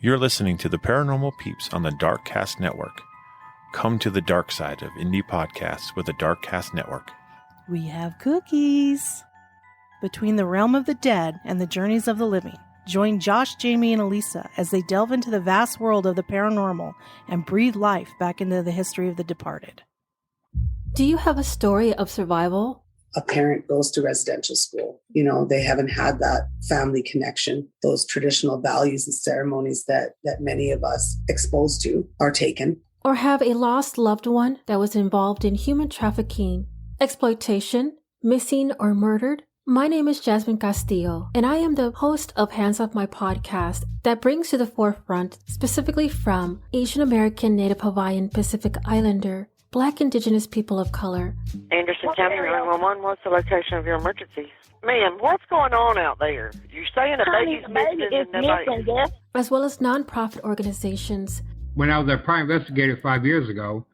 You're listening to the Paranormal Peeps on the Darkcast Network. Come to the dark side of indie podcasts with the Darkcast Network. We have cookies. Between the realm of the dead and the journeys of the living, join Josh, Jamie, and Elisa as they delve into the vast world of the paranormal and breathe life back into the history of the departed. Do you have a story of survival? A parent goes to residential school. You know, they haven't had that family connection. Those traditional values and ceremonies that many of us exposed to are taken. Or have a lost loved one that was involved in human trafficking, exploitation, missing, or murdered? My name is Jasmine Castillo, and I am the host of Hands Off My podcast that brings to the forefront, specifically from Asian American, Native Hawaiian, Pacific Islander, Black Indigenous people of color. Anderson County 911, what's the location of your emergency? Ma'am, what's going on out there? You're saying a baby's missing and nobody... As well as nonprofit organizations. When I was a private investigator 5 years ago,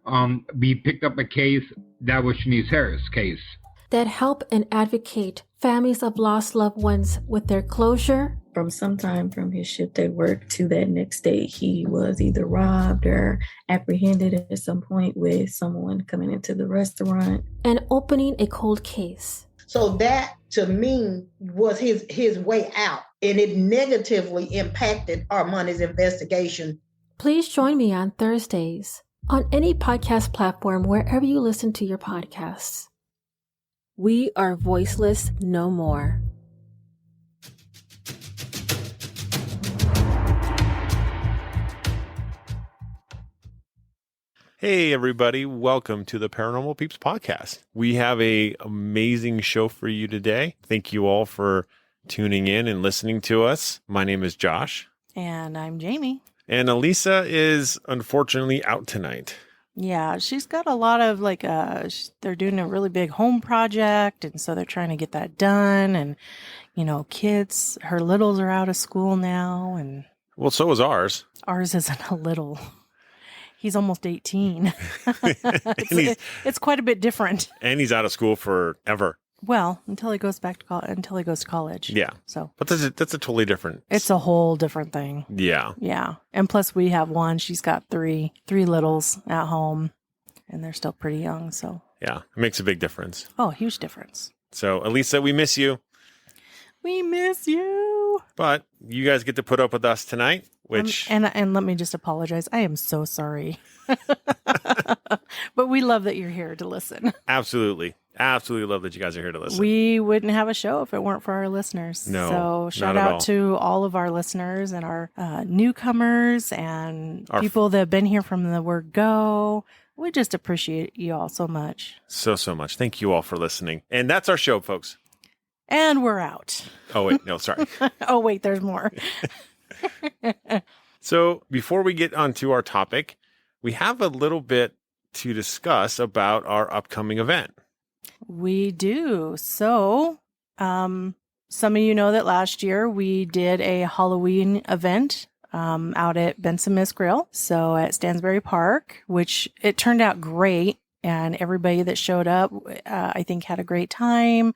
we picked up a case that was Shanice Harris' case. That help and advocate families of lost loved ones with their closure. From sometime from his shift at work to that next day, he was either robbed or apprehended at some point with someone coming into the restaurant. And opening a cold case. So that, to me, was his way out. And it negatively impacted Armani's investigation. Please join me on Thursdays on any podcast platform wherever you listen to your podcasts. We are voiceless no more. Hey everybody, welcome to the Paranormal Peeps podcast. We have an amazing show for you today. Thank you all for tuning in and listening to us. My name is Josh. And I'm Jamie. And Elisa is unfortunately out tonight. Yeah, she's got a lot of they're doing a really big home project, and so they're trying to get that done. And, you know, kids, her littles are out of school now. And well, so is ours. Ours isn't a little. He's almost 18. It's quite a bit different. And he's out of school forever. Well, until he goes back to college. Yeah. So, but that's a totally different. It's a whole different thing. Yeah. Yeah. And plus we have one. She's got three littles at home, and they're still pretty young. So. Yeah, it makes a big difference. Oh, huge difference. So, Elisa, we miss you. We miss you. But you guys get to put up with us tonight, which and let me just apologize. I am so sorry. But we love that you're here to listen. Absolutely love that you guys are here to listen. We wouldn't have a show if it weren't for our listeners. No, so shout out to all of our listeners and our newcomers and people that have been here from the word go. We just appreciate you all so much. So much. Thank you all for listening. And that's our show, folks. And we're out. Oh, wait. No, sorry. Oh, wait. There's more. So before we get onto our topic, we have a little bit to discuss about our upcoming event. We do. So some of you know that last year we did a Halloween event out at Benson Miss Grill. So at Stansbury Park, which it turned out great. And everybody that showed up, I think, had a great time.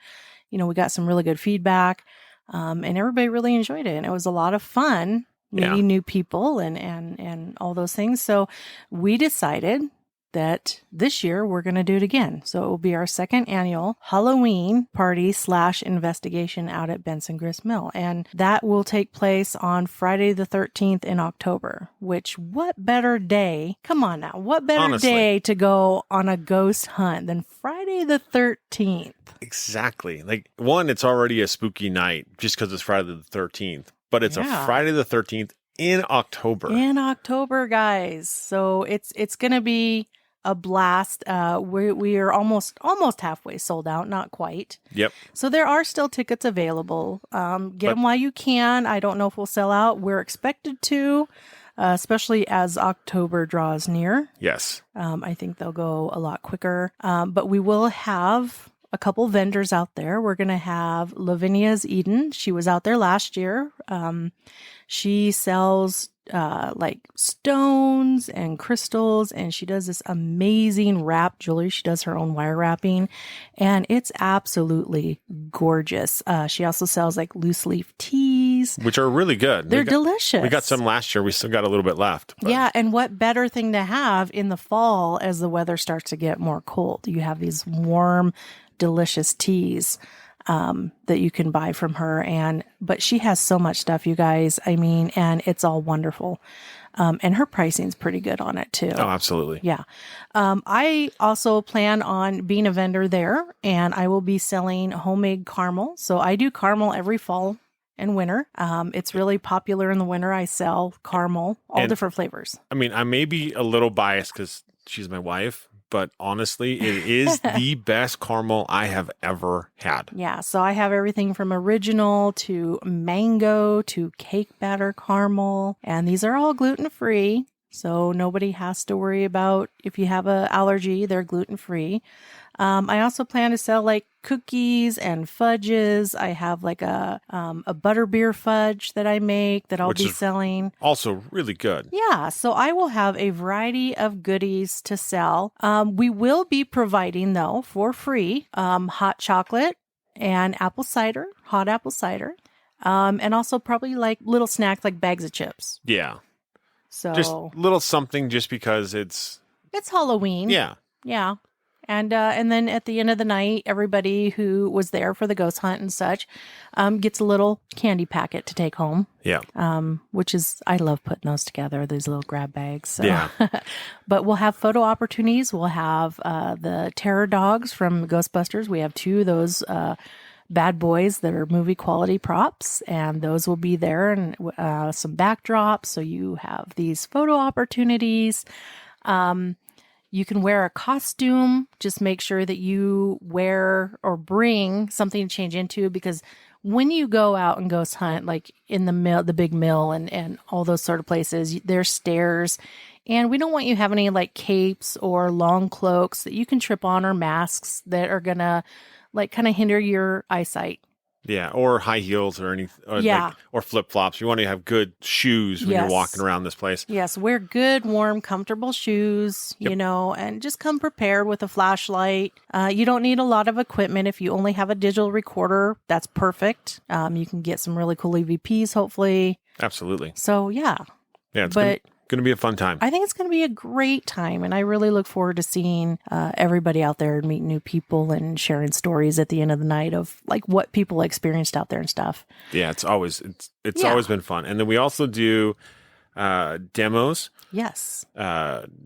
You know, we got some really good feedback, and everybody really enjoyed it. And it was a lot of fun, meeting new people and all those things. So we decided that this year we're going to do it again. So it will be our second annual Halloween party / investigation out at Benson Grist Mill. And that will take place on Friday the 13th in October, which what better day? Come on now. What better day to go on a ghost hunt than Friday the 13th? Exactly. Like, one, it's already a spooky night just because it's Friday the 13th, but it's a Friday the 13th in October. In October, guys. So it's going to be a blast. We are almost halfway sold out, not quite. Yep. So there are still tickets available. Get them while you can. I don't know if we'll sell out. We're expected to, especially as October draws near. Yes. I think they'll go a lot quicker. But we will have a couple vendors out there. We're going to have Lavinia's Eden. She was out there last year. She sells like stones and crystals, and she does this amazing wrap jewelry. She does her own wire wrapping, and it's absolutely gorgeous. She also sells like loose leaf teas teas, which are really good. They're delicious. We got some last year. We still got a little bit left. But. Yeah, and what better thing to have in the fall as the weather starts to get more cold? You have these warm, delicious teas that you can buy from her. But she has so much stuff, you guys. I mean, and it's all wonderful. And her pricing's pretty good on it too. Oh, absolutely. Yeah. I also plan on being a vendor there, and I will be selling homemade caramel. So I do caramel every fall and winter. It's really popular in the winter. I sell caramel, all different flavors. I mean, I may be a little biased because she's my wife, but honestly, it is the best caramel I have ever had. Yeah. So I have everything from original to mango to cake batter caramel. And these are all gluten-free. So nobody has to worry about if you have an allergy, they're gluten-free. I also plan to sell like cookies and fudges. I have like a butterbeer fudge that I make that I'll be selling. Also really good. Yeah. So I will have a variety of goodies to sell. We will be providing though for free, hot chocolate and apple cider, hot apple cider. And also probably like little snacks like bags of chips. Yeah. So just little something just because it's Halloween. Yeah. Yeah. And then at the end of the night, everybody who was there for the ghost hunt and such gets a little candy packet to take home. Yeah. Which is, I love putting those together, these little grab bags. So. Yeah. But we'll have photo opportunities. We'll have the terror dogs from Ghostbusters. We have 2 of those bad boys that are movie quality props, and those will be there, and some backdrops. So you have these photo opportunities. You can wear a costume. Just make sure that you wear or bring something to change into, because when you go out and ghost hunt, like in the mill, the big mill and all those sort of places, there's stairs, and we don't want you having any like capes or long cloaks that you can trip on, or masks that are gonna like kind of hinder your eyesight. Yeah, or high heels or anything. Or flip-flops. You want to have good shoes when you're walking around this place. Yes, wear good, warm, comfortable shoes, you know, and just come prepared with a flashlight. You don't need a lot of equipment. If you only have a digital recorder, that's perfect. You can get some really cool EVPs, hopefully. Absolutely. So, yeah. Yeah, it's going to be a fun time. I think it's going to be a great time, and I really look forward to seeing everybody out there and meeting new people and sharing stories at the end of the night of like what people experienced out there and stuff. Yeah, it's always been fun. And then we also do demos. Yes.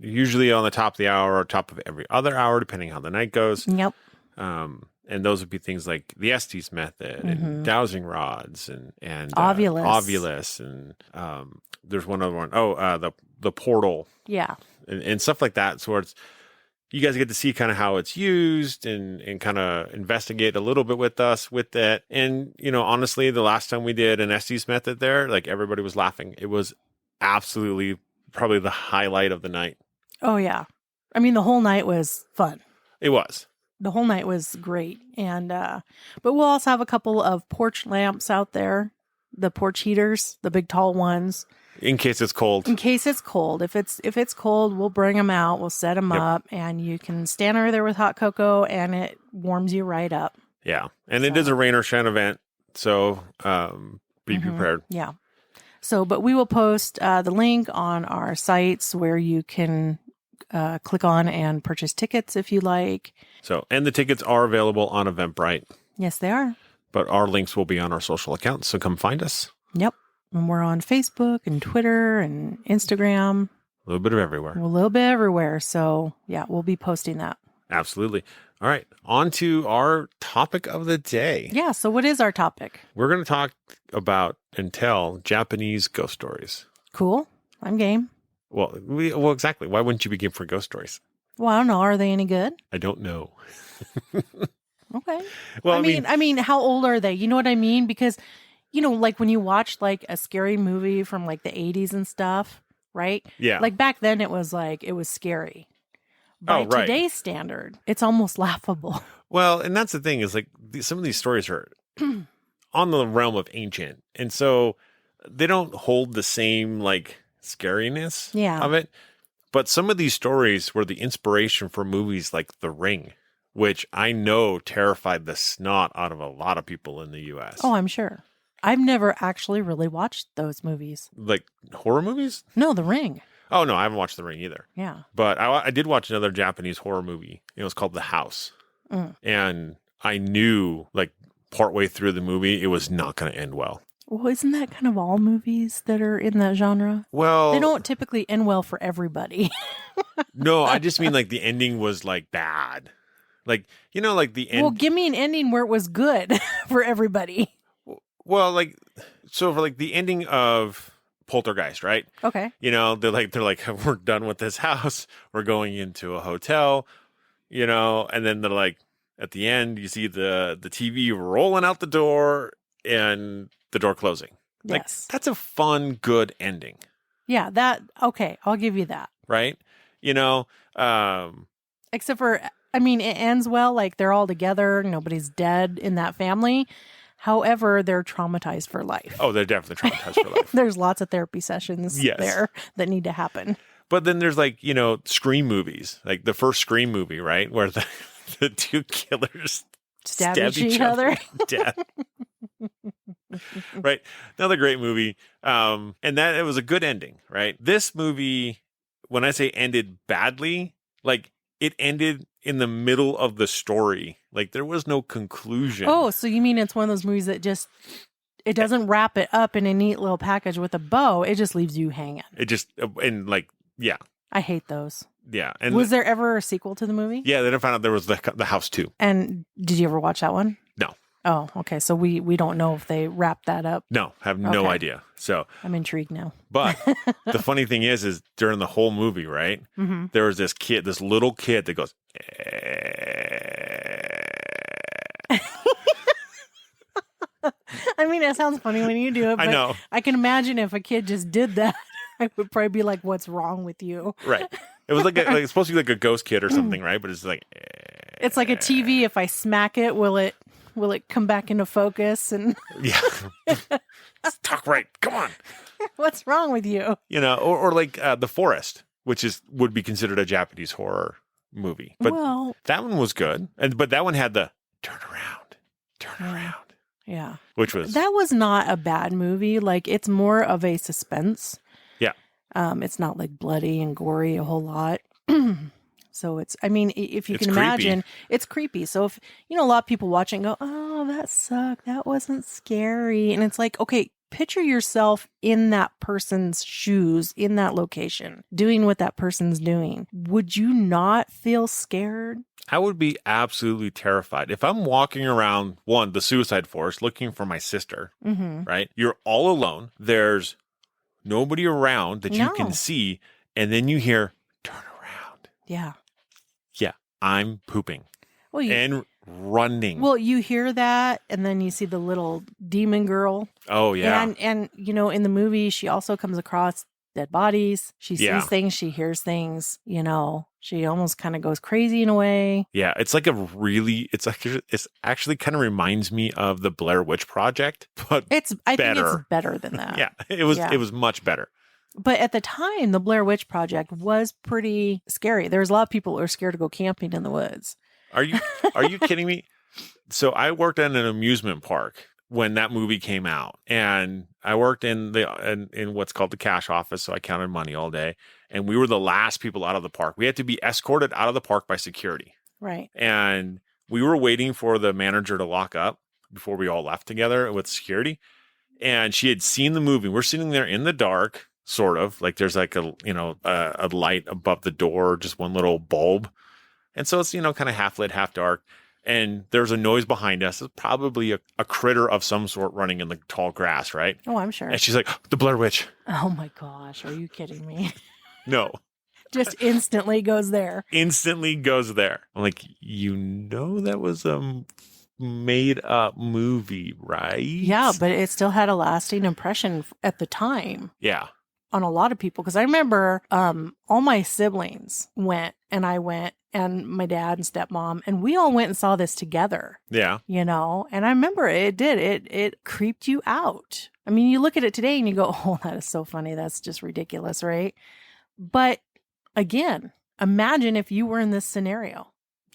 Usually on the top of the hour or top of every other hour, depending how the night goes. Yep. And those would be things like the Estes method and dowsing rods and Ovulus. And there's one other one. The portal. Yeah. And stuff like that. So you guys get to see kind of how it's used and kind of investigate a little bit with us with that. And, you know, honestly, the last time we did an Estes method there, like everybody was laughing. It was absolutely probably the highlight of the night. Oh, yeah. I mean, the whole night was fun. It was. The whole night was great. And, but we'll also have a couple of porch lamps out there, the porch heaters, the big tall ones. In case it's cold. In case it's cold. If it's cold, we'll bring them out. We'll set them up, and you can stand over there with hot cocoa, and it warms you right up. Yeah. And it is a rain or shine event. So be prepared. Yeah. So, but we will post the link on our sites where you can click on and purchase tickets if you like. So, and the tickets are available on Eventbrite. Yes, they are. But our links will be on our social accounts, so come find us. Yep. And we're on Facebook and Twitter and Instagram. A little bit of everywhere. A little bit everywhere. So, yeah, we'll be posting that. Absolutely. All right. On to our topic of the day. Yeah. So, what is our topic? We're going to talk about and tell Japanese ghost stories. Cool. I'm game. Well, exactly. Why wouldn't you be game for ghost stories? Well, I don't know. Are they any good? I don't know. Okay. Well, I mean, how old are they? You know what I mean? Because, you know, like when you watch like a scary movie from like the 80s and stuff, right? Yeah. Like back then it was scary. By today's standard, it's almost laughable. Well, and that's the thing is like some of these stories are on the realm of ancient. And so they don't hold the same like scariness of it. But some of these stories were the inspiration for movies like The Ring, which I know terrified the snot out of a lot of people in the U.S. Oh, I'm sure. I've never actually really watched those movies. Like horror movies? No, The Ring. Oh, no, I haven't watched The Ring either. Yeah. But I did watch another Japanese horror movie. It was called The House. And I knew, like, partway through the movie, it was not going to end well. Well, isn't that kind of all movies that are in that genre? Well, they don't typically end well for everybody. No, I just mean like the ending was like bad. Like, like the end. Well, give me an ending where it was good for everybody. Well, like, so for like the ending of Poltergeist, right? Okay. They're like, we're done with this house. We're going into a hotel, and then they're like, at the end, you see the TV rolling out the door and the door closing. Like, Yes. that's a fun, good ending. Yeah, okay, I'll give you that. Right? Except for, it ends well, like they're all together, nobody's dead in that family. However, they're traumatized for life. Oh, they're definitely traumatized for life. There's lots of therapy sessions Yes. there that need to happen. But then there's like, Scream movies, like the first Scream movie, right? Where the two killers Stab each other to death. Right. Another great movie. And that it was a good ending, right? This movie, when I say ended badly, like it ended in the middle of the story. Like there was no conclusion. Oh, so you mean it's one of those movies that it doesn't wrap it up in a neat little package with a bow. It just leaves you hanging. Yeah. I hate those. Yeah. And was there ever a sequel to the movie? Yeah, then I found out there was the House 2. And did you ever watch that one? No. Oh, okay. So we don't know if they wrapped that up. No, have no idea. So I'm intrigued now. But the funny thing is during the whole movie, right? Mm-hmm. There was this little kid that goes. It sounds funny when you do it. But I know. I can imagine if a kid just did that, I would probably be like, "What's wrong with you?" Right. It was it's supposed to be like a ghost kid or something, right? But it's like. It's like a TV. If I smack it, will it come back into focus? And yeah. Talk right. Come on. What's wrong with you? Or like The Forest, which would be considered a Japanese horror movie. But that one was good. But that one had the turn around. Yeah. That was not a bad movie. Like it's more of a suspense. Yeah. It's not like bloody and gory a whole lot. So if you can creepy. imagine, it's creepy. So if, a lot of people watch it and go, oh, that sucked. That wasn't scary. And it's like, okay, picture yourself in that person's shoes, in that location, doing what that person's doing. Would you not feel scared? I would be absolutely terrified. If I'm walking around, the suicide forest, looking for my sister, right? You're all alone. There's nobody around that you can see. And then you hear, turn around. Yeah. Yeah, I'm pooping and running. Well, you hear that, and then you see the little demon girl. Oh, yeah. And in the movie, she also comes across dead bodies. She sees things. She hears things. She almost kind of goes crazy in a way. Yeah, it's like it's actually kind of reminds me of the Blair Witch Project, but I think it's better than that. Yeah, it was much better. But at the time, the Blair Witch Project was pretty scary. There's a lot of people who are scared to go camping in the woods. Are you kidding me? So I worked at an amusement park when that movie came out, and I worked in what's called the cash office. So I counted money all day, and we were the last people out of the park. We had to be escorted out of the park by security. Right. And we were waiting for the manager to lock up before we all left together with security. And she had seen the movie. We're sitting there in the dark. Sort of like there's like a light above the door, just one little bulb. And so it's, kind of half lit, half dark. And there's a noise behind us. It's probably a critter of some sort running in the tall grass, right? Oh, I'm sure. And she's like, the Blair Witch. Oh my gosh. Are you kidding me? No. Just instantly goes there. I'm like, that was a made up movie, right? Yeah, but it still had a lasting impression at the time. Yeah. On a lot of people, because I remember all my siblings went, and I went, and my dad and stepmom, and we all went and saw this together. Yeah. And I remember it creeped you out. You look at it today and you go, oh, that is so funny. That's just ridiculous, right? But again, imagine if you were in this scenario.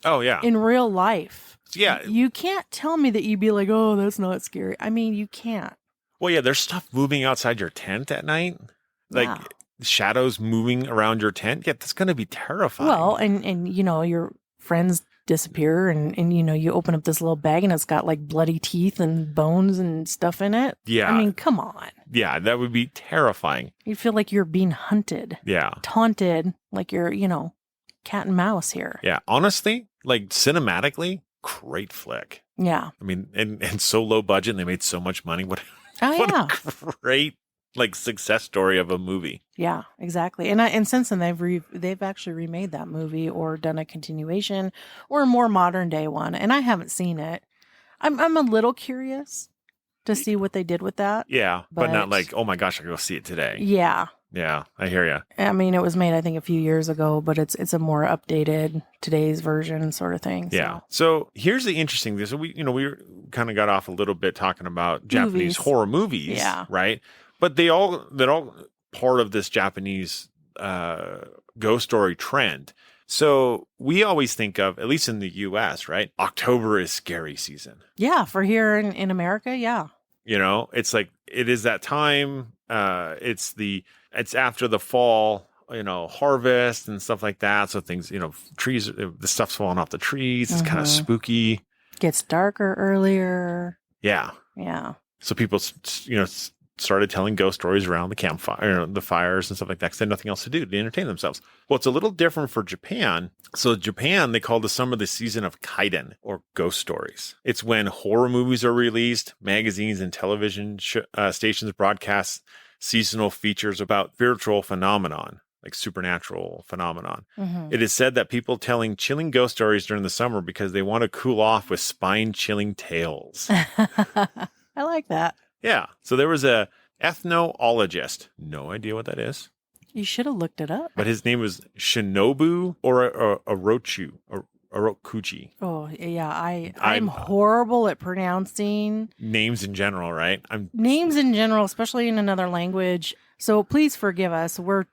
Oh, yeah. In real life. Yeah. You can't tell me that you'd be like, oh, that's not scary. You can't. Well, yeah, there's stuff moving outside your tent at night. Like Yeah. shadows moving around your tent. Yeah, that's going to be terrifying. Well, and your friends disappear and you open up this little bag and it's got like bloody teeth and bones and stuff in it. Yeah. I mean, come on. Yeah, that would be terrifying. You feel like you're being hunted, Yeah. taunted, like you're, cat and mouse here. Yeah. Honestly, like cinematically, great flick. Yeah. I mean, and so low budget and they made so much money. What Oh, yeah. a great success story of a movie. Yeah, exactly. And since then they've actually remade that movie or done a continuation or a more modern day one. And I haven't seen it. I'm a little curious to see what they did with that. Yeah, but not But- like, oh my gosh, I go see it today. Yeah. Yeah, I hear you. I mean, it was made I think a few years ago, but it's a more updated today's version sort of thing. Yeah. So here's the interesting thing. So we kind of got off a little bit talking about Japanese Movies. horror movies. Yeah. Right. But they're all part of this Japanese ghost story trend. So we always think of, at least in the US, right? October is scary season. Yeah, for here in America, yeah. It's like, it is that time. It's after the fall, harvest and stuff like that. So things, trees, the stuff's falling off the trees. It's kind of Mhm. spooky. Gets darker earlier. Yeah. Yeah. So people, started telling ghost stories around the campfire, the fires and stuff like that because they had nothing else to do to entertain themselves. Well, it's a little different for Japan. So Japan, they call the summer the season of kaiden, or ghost stories. It's when horror movies are released, magazines and television stations broadcast seasonal features about spiritual phenomenon, like supernatural phenomenon. Mhm. It is said that people telling chilling ghost stories during the summer because they want to cool off with spine-chilling tales. I like that. Yeah. So there was a ethnologist. No idea what that is. You should have looked it up. But his name was Shinobu Orokuchi. Oh, yeah. I'm horrible at pronouncing Names in general, right? names in general, especially in another language. So please forgive us. We're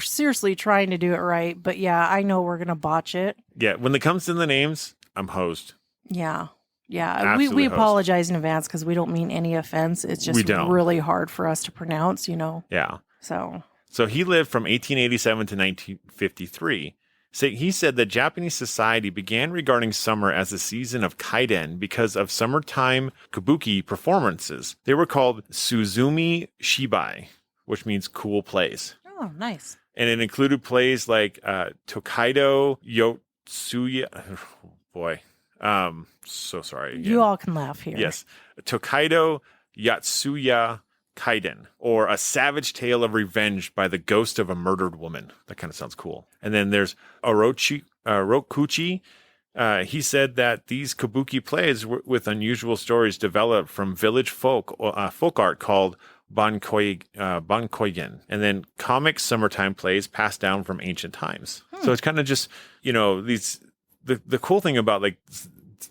seriously trying to do it right. But yeah, I know we're going to botch it. Yeah. When it comes to the names, I'm hosed. Yeah. Yeah. Absolute We host. apologize in advance because we don't mean any offense. It's We just don't. really hard for us to pronounce, Yeah. So, So he lived from 1887 to 1953. So he said that Japanese society began regarding summer as a season of kaiden because of summertime kabuki performances. They were called Suzumi Shibai, which means cool plays. oh, nice. And it included plays like Tokaido Yotsuya. Oh, boy. So sorry. Again. You all can laugh here. Yes. Tokaido Yatsuya Kaiden, or A Savage Tale of Revenge by the Ghost of a Murdered Woman. That kind of sounds cool. And then there's Rokuchi. He said that these kabuki plays with unusual stories developed from village folk art called bankoigen, and then comic summertime plays passed down from ancient times. So it's kind of just, these the cool thing about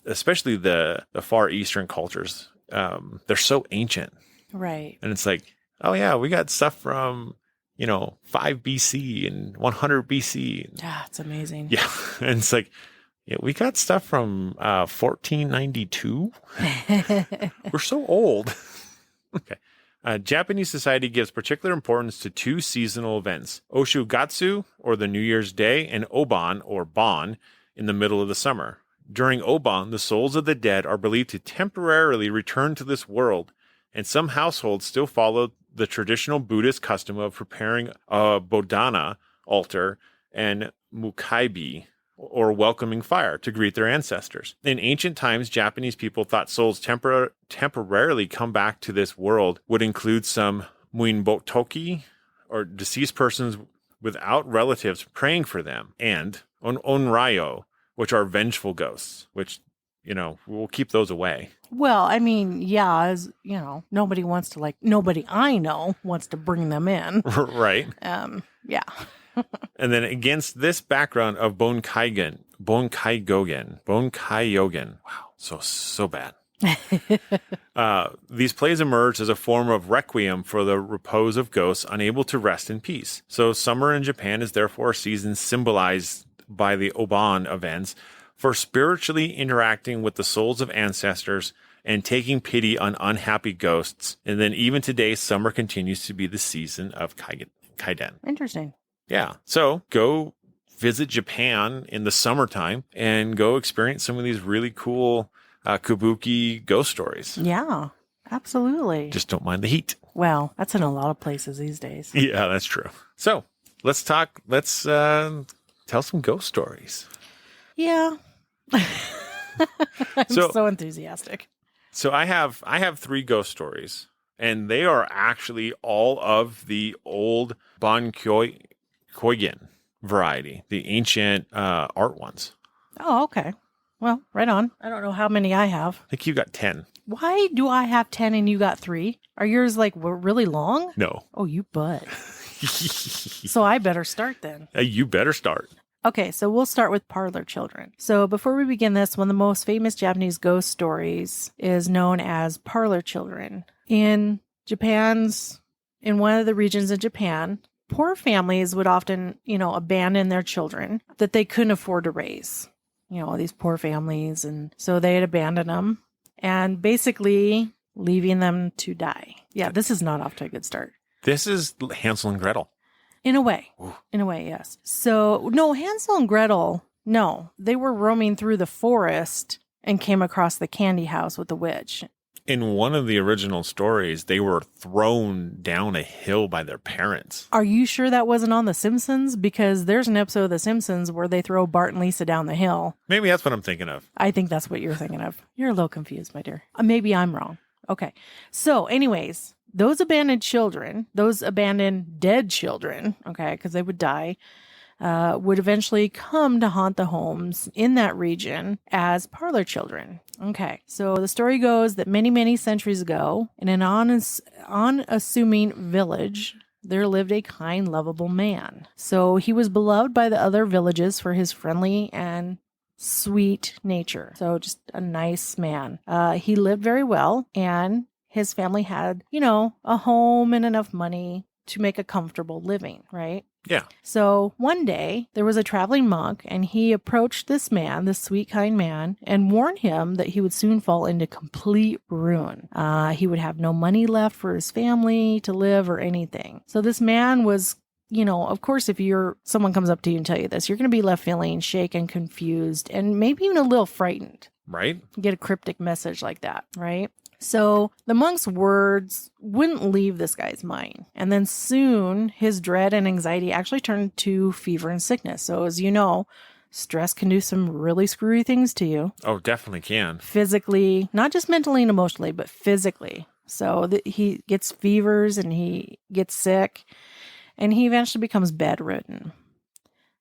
especially the far eastern cultures, they're so ancient. Right. And it's like, oh yeah, we got stuff from, 5 BC and 100 BC. Yeah, it's amazing. Yeah. And it's like, yeah, we got stuff from 1492. We're so old. Okay. Japanese society gives particular importance to two seasonal events, Oshugatsu, or the New Year's Day, and Oban, or Bon, in the middle of the summer. During Oban, the souls of the dead are believed to temporarily return to this world, and some households still follow the traditional Buddhist custom of preparing a bodhana altar and mukaibi, or welcoming fire, to greet their ancestors. In ancient times, Japanese people thought souls temporarily come back to this world would include some muinbotoki, or deceased persons without relatives praying for them, and onryo, which are vengeful ghosts, which, we'll keep those away. Well, I mean, yeah, as nobody I know wants to bring them in. Right. Yeah. And then against this background of Bonkaiyogen. Wow, so bad. These plays emerged as a form of requiem for the repose of ghosts unable to rest in peace. So summer in Japan is therefore a season symbolized by the Oban events for spiritually interacting with the souls of ancestors and taking pity on unhappy ghosts. And then even today, summer continues to be the season of Kaiden. Interesting. Yeah. So go visit Japan in the summertime and go experience some of these really cool kabuki ghost stories. Yeah, absolutely. Just don't mind the heat. Well, that's in a lot of places these days. Yeah, that's true. So let's tell some ghost stories. Yeah. I'm So- so enthusiastic. So I have 3 ghost stories, and they are actually all of the old Koigen variety, the ancient art ones. Oh, okay. Well, right on. I don't know how many I have. I think you got 10. Why do I have 10 and you got 3? Are yours like really long? No. Oh, you butt. So I better start then. You better start. Okay, so we'll start with parlor children. So before we begin this, one of the most famous Japanese ghost stories is known as parlor children. In one of the regions of Japan, poor families would often, abandon their children that they couldn't afford to raise. These poor families. And so they'd abandon them and basically leaving them to die. Yeah, this is not off to a good start. This is Hansel and Gretel. In a way. Ooh. In a way, yes. So, no, Hansel and Gretel, no. They were roaming through the forest and came across the candy house with the witch. In one of the original stories, they were thrown down a hill by their parents. Are you sure that wasn't on The Simpsons? Because there's an episode of The Simpsons where they throw Bart and Lisa down the hill. Maybe that's what I'm thinking of. I think that's what you're thinking of. You're a little confused, my dear. Maybe I'm wrong. Okay. So, anyways, those abandoned dead children, okay, because they would die, would eventually come to haunt the homes in that region as parlor children. Okay, so the story goes that many, many centuries ago, in an unassuming village, there lived a kind, lovable man. So he was beloved by the other villages for his friendly and sweet nature. So just a nice man. He lived very well, and his family had, a home and enough money to make a comfortable living, right? Yeah. So one day there was a traveling monk, and he approached this man, this sweet, kind man, and warned him that he would soon fall into complete ruin. He would have no money left for his family to live or anything. So this man was, of course, if someone comes up to you and tell you this, you're going to be left feeling shaken, confused, and maybe even a little frightened. Right. You get a cryptic message like that, right? So the monk's words wouldn't leave this guy's mind. And then soon his dread and anxiety actually turned to fever and sickness. So as you know, stress can do some really screwy things to you. Oh, definitely can. Physically, not just mentally and emotionally, but physically. So he gets fevers and he gets sick and he eventually becomes bedridden.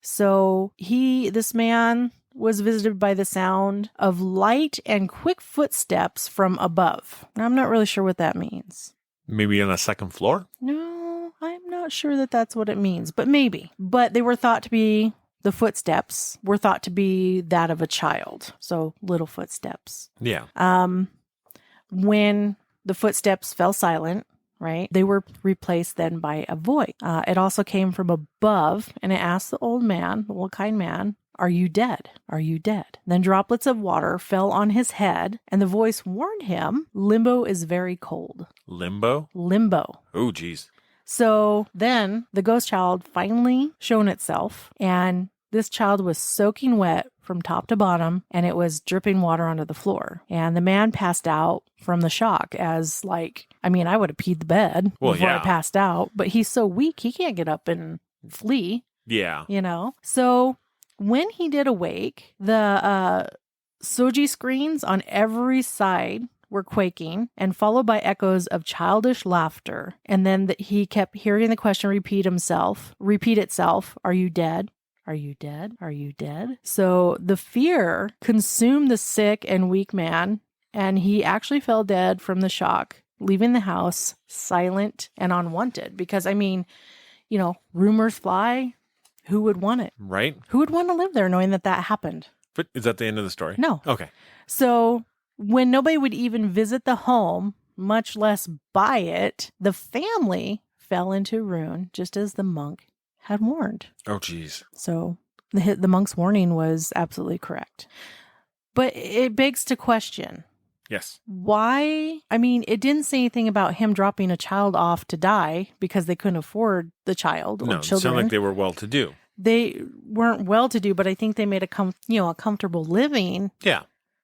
So this man was visited by the sound of light and quick footsteps from above. Now, I'm not really sure what that means. Maybe on the second floor? No, I'm not sure that that's what it means, but maybe. But the footsteps were thought to be that of a child. So little footsteps. Yeah. When the footsteps fell silent, right, they were replaced then by a voice. It also came from above, and it asked the old man, the old kind man, "Are you dead? Are you dead?" Then droplets of water fell on his head, and the voice warned him, "Limbo is very cold." Limbo? Limbo. Oh, geez. So then the ghost child finally shown itself, and this child was soaking wet from top to bottom, and it was dripping water onto the floor. And the man passed out from the shock I would have peed the bed before I passed out, but he's so weak, he can't get up and flee. Yeah. So when he did awake, the soji screens on every side were quaking and followed by echoes of childish laughter. And then he kept hearing the question repeat itself, "Are you dead? Are you dead? Are you dead?" So the fear consumed the sick and weak man, and he actually fell dead from the shock, leaving the house silent and unwanted. Because, rumors fly. Who would want it? Right. Who would want to live there knowing that happened? But is that the end of the story? No. Okay. So when nobody would even visit the home, much less buy it, the family fell into ruin, just as the monk had warned. Oh, geez. So the monk's warning was absolutely correct. But it begs to question, Yes. Why? I mean, it didn't say anything about him dropping a child off to die because they couldn't afford the child or No, it children. sounded like they were well-to-do. They weren't well-to-do, but I think they made a comfortable living. Yeah.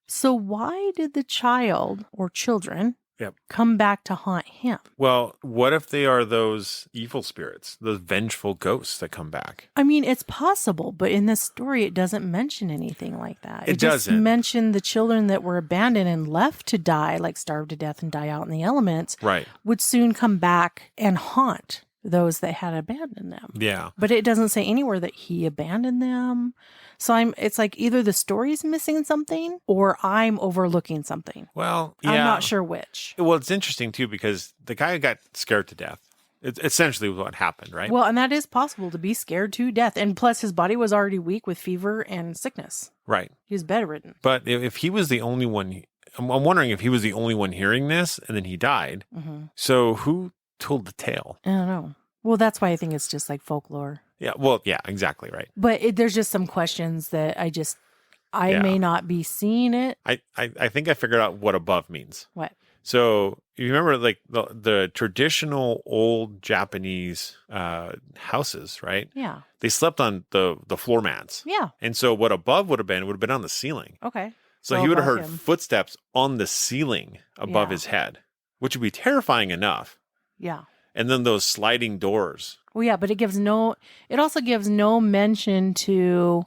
So why did the child or children Yep. come back to haunt him? Well, what if they are those evil spirits, those vengeful ghosts that come back? I mean, it's possible, but in this story, it doesn't mention anything like that. It just doesn't. mention the children that were abandoned and left to die, like starve to death and die out in the elements, Right. would soon come back and haunt those that had abandoned them. Yeah. But it doesn't say anywhere that he abandoned them. So it's like either the story's missing something or I'm overlooking something. Well, yeah. I'm not sure which. Well, it's interesting, too, because the guy got scared to death. It's essentially what happened, right? Well, and that is possible to be scared to death. And plus, his body was already weak with fever and sickness. Right. He was bedridden. But if he was the only one, I'm wondering if he was the only one hearing this and then he died. Mm-hmm. So who told the tale? I don't know. Well, that's why I think it's just like folklore. Yeah. Well, yeah, exactly. Right. But there's just some questions that I may not be seeing it. I think I figured out what above means. What? So you remember like the traditional old Japanese houses, right? Yeah. They slept on the floor mats. Yeah. And so what above would have been on the ceiling. Okay. So he would have above heard him. footsteps on the ceiling above Yeah. his head, which would be terrifying enough. Yeah. And then those sliding doors. Well, yeah, but it also gives no mention to,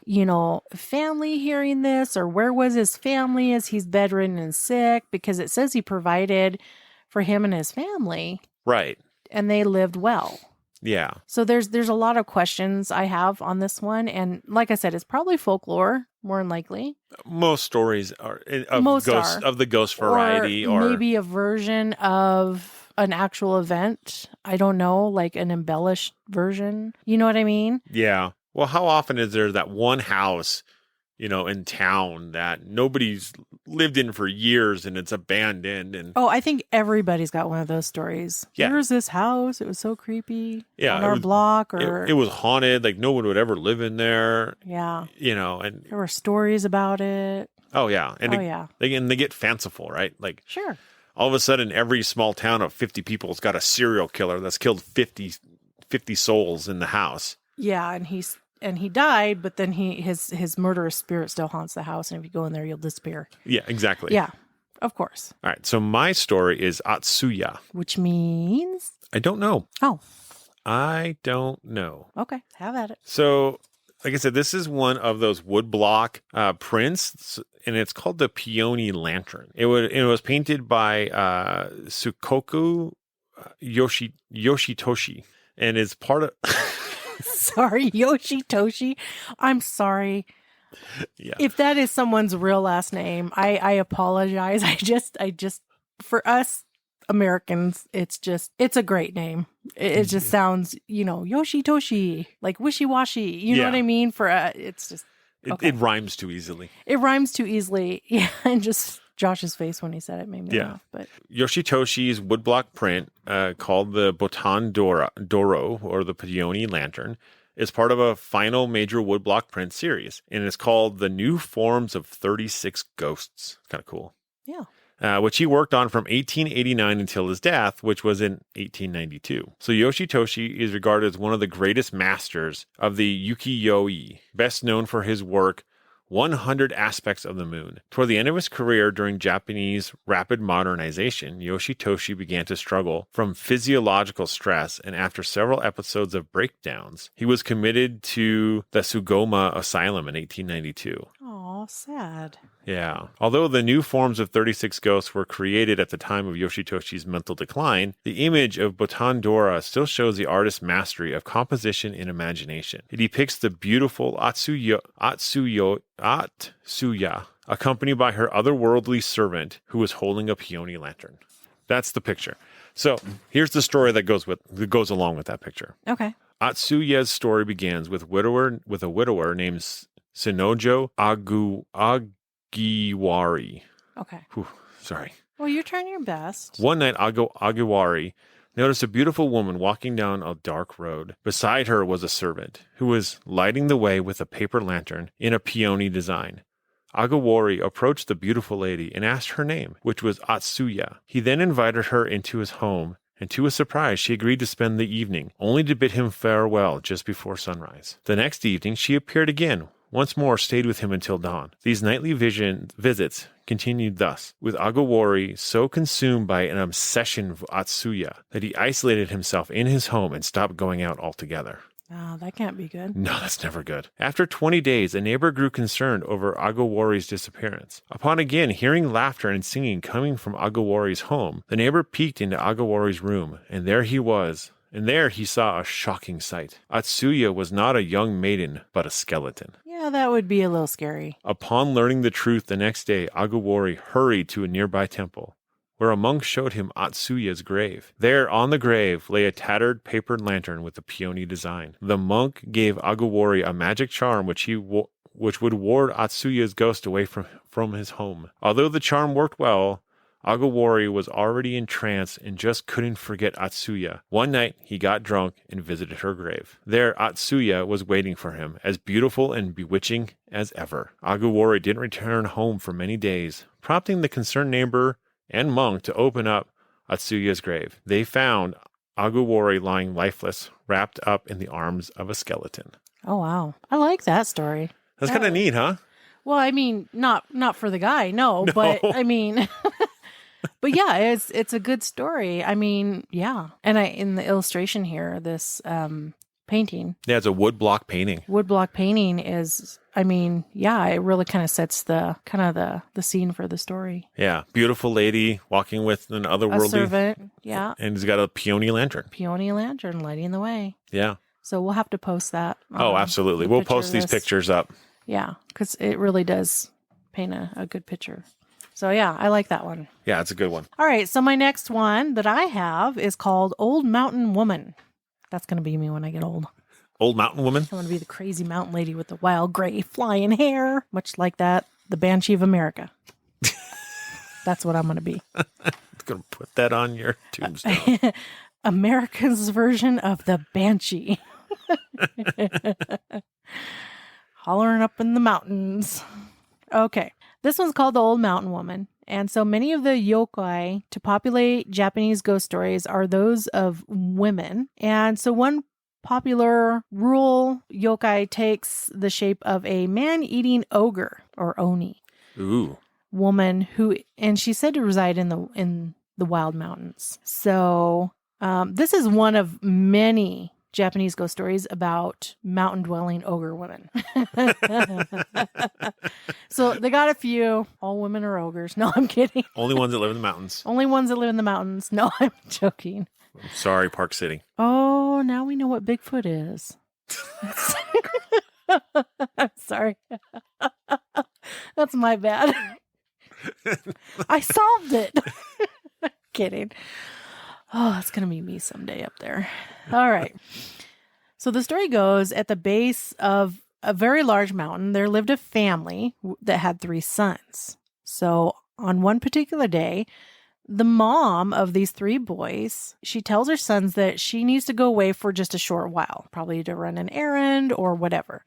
family hearing this or where was his family as he's bedridden and sick, because it says he provided for him and his family. Right. And they lived well. Yeah. So there's a lot of questions I have on this one. And like I said, it's probably folklore, more than likely. Most stories are of Most ghosts are. of the ghost variety or maybe a version of an actual event. I don't know, like an embellished version. You know what I mean? Yeah. Well, how often is there that one house, in town that nobody's lived in for years and it's abandoned and Oh, I think everybody's got one of those stories. Yeah. Here's this house. It was so creepy. Yeah, On it our was- block or it was haunted, like no one would ever live in there, yeah. and There were stories about it. oh yeah. And yeah. they get fanciful, right? Like Sure. all of a sudden every small town of 50 people has got a serial killer that's killed 50 souls in the house. Yeah, and he died, but then his murderous spirit still haunts the house, and if you go in there, you'll disappear. Yeah, exactly. Yeah, of course. All right. So my story is Atsuya. Which means I don't know. oh, I don't know. okay, have at it. So, like I said, this is one of those woodblock prints, and it's called the Peony Lantern. It was painted by Sukoku Yoshitoshi, and is part of. Sorry, Yoshitoshi. I'm sorry. Yeah. If that is someone's real last name, I apologize. I just for us Americans, it's a great name. It just sounds, Yoshitoshi, like wishy-washy. You know Yeah. what I mean? For it's just okay. It rhymes too easily. It rhymes too easily. Yeah, and just Josh's face when he said it made me laugh. But Yoshitoshi's woodblock print, called the Botan Doro, or the Peony Lantern, is part of a final major woodblock print series, and it's called The New Forms of 36 Ghosts. Kind of cool. yeah. Which he worked on from 1889 until his death, which was in 1892. So Yoshitoshi is regarded as one of the greatest masters of the ukiyo-e, best known for his work 100 Aspects of the Moon. Toward the end of his career during Japanese rapid modernization, Yoshitoshi began to struggle from physiological stress, and after several episodes of breakdowns, he was committed to the Sugoma Asylum in 1892. Aw, sad. Yeah. Although the new forms of 36 ghosts were created at the time of Yoshitoshi's mental decline, the image of Botandora still shows the artist's mastery of composition and imagination. It depicts the beautiful Atsuya, accompanied by her otherworldly servant who is holding a peony lantern. That's the picture. So here's the story that goes along with that picture. Okay. Atsuya's story begins with a widower named Sinojo Agiwari. Okay. Whew, sorry. Well, you're trying your best. One night, Agiwari noticed a beautiful woman walking down a dark road. Beside her was a servant who was lighting the way with a paper lantern in a peony design. Agawari approached the beautiful lady and asked her name, which was Atsuya. He then invited her into his home, and to his surprise, she agreed to spend the evening, only to bid him farewell just before sunrise. The next evening, she appeared again, once more stayed with him until dawn. These nightly visits continued thus, with Agawari so consumed by an obsession with Atsuya that he isolated himself in his home and stopped going out altogether. Oh, that can't be good. No, that's never good. After 20 days, a neighbor grew concerned over Agawari's disappearance. Upon again hearing laughter and singing coming from Agawari's home, the neighbor peeked into Agawari's room, and there he was. And there he saw a shocking sight. Atsuya was not a young maiden, but a skeleton. Yeah, that would be a little scary. Upon learning the truth the next day, Agawari hurried to a nearby temple, where a monk showed him Atsuya's grave. There, on the grave, lay a tattered paper lantern with a peony design. The monk gave Agawari a magic charm which would ward Atsuya's ghost away from his home. Although the charm worked well, Agawari was already entranced and just couldn't forget Atsuya. One night, he got drunk and visited her grave. There, Atsuya was waiting for him, as beautiful and bewitching as ever. Agawari didn't return home for many days, prompting the concerned neighbor and monk to open up Atsuya's grave. They found Agawari lying lifeless, wrapped up in the arms of a skeleton. Oh, wow. I like that story. That's kind of neat, huh? Well, I mean, not for the guy, no. But I mean, but yeah, it's a good story. I mean, yeah. And in the illustration here, this painting. Yeah, it's a woodblock painting. Woodblock painting is, I mean, yeah, it really kind of sets the scene for the story. Yeah, beautiful lady walking with an otherworldly A servant, yeah. And he's got a peony lantern. Peony lantern lighting the way. Yeah. So we'll have to post that. Oh, absolutely. We'll post these pictures up. Yeah, because it really does paint a good picture. So yeah, I like that one. Yeah, it's a good one. All right, so my next one that I have is called Old Mountain Woman. That's going to be me when I get old. Old Mountain Woman? I'm going to be the crazy mountain lady with the wild gray flying hair, much like that, the Banshee of America. That's what I'm going to be. I'm going to put that on your tombstone. America's version of the Banshee. Hollering up in the mountains. Okay. This one's called The Old Mountain Woman. And so many of the yokai to populate Japanese ghost stories are those of women. And so one popular rural yokai takes the shape of a man-eating ogre or oni. Ooh. Woman and she's said to reside in the wild mountains. So this is one of many Japanese ghost stories about mountain-dwelling ogre women. So they got a few. All women are ogres. No, I'm kidding. Only ones that live in the mountains. Only ones that live in the mountains. No, I'm joking. I'm sorry, Park City. Oh, now we know what Bigfoot is. I'm sorry. That's my bad. I solved it. Kidding. Oh, it's going to be me someday up there. All right. So the story goes, at the base of a very large mountain, there lived a family that had 3 sons. So on one particular day, the mom of these 3 boys, she tells her sons that she needs to go away for just a short while, probably to run an errand or whatever.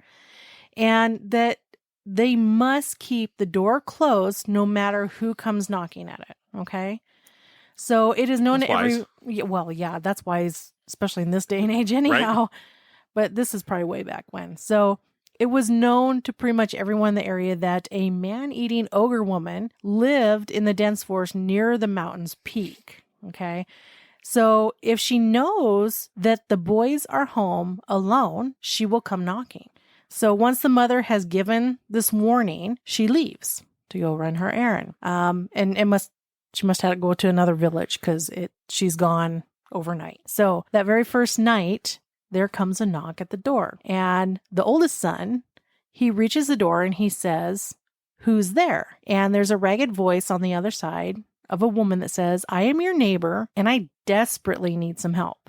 And that they must keep the door closed no matter who comes knocking at it. Okay. So it is known that's to every, wise. Well, yeah, that's wise, especially in this day and age anyhow, right? But this is probably way back when. So it was known to pretty much everyone in the area that a man-eating ogre woman lived in the dense forest near the mountain's peak. Okay. So if she knows that the boys are home alone, she will come knocking. So once the mother has given this warning, she leaves to go run her errand. She must have to go to another village because she's gone overnight. So that very first night, there comes a knock at the door. And the oldest son, he reaches the door and he says, "Who's there?" And there's a ragged voice on the other side of a woman that says, "I am your neighbor and I desperately need some help."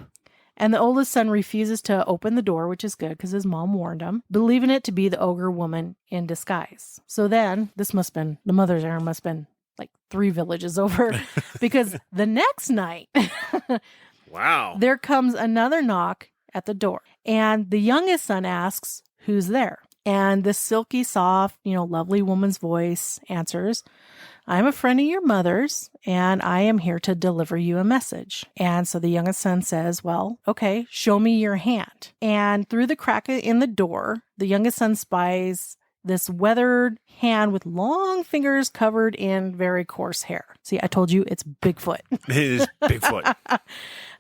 And the oldest son refuses to open the door, which is good because his mom warned him, believing it to be the ogre woman in disguise. So then the mother's errand must have been like 3 villages over, because the next night, wow, there comes another knock at the door. And the youngest son asks, "Who's there?" And the silky, soft, lovely woman's voice answers, I'm a friend of your mother's, and I am here to deliver you a message. And so the youngest son says, well, okay, show me your hand. And through the crack in the door, the youngest son spies this weathered hand with long fingers covered in very coarse hair. See, I told you it's Bigfoot. It is Bigfoot.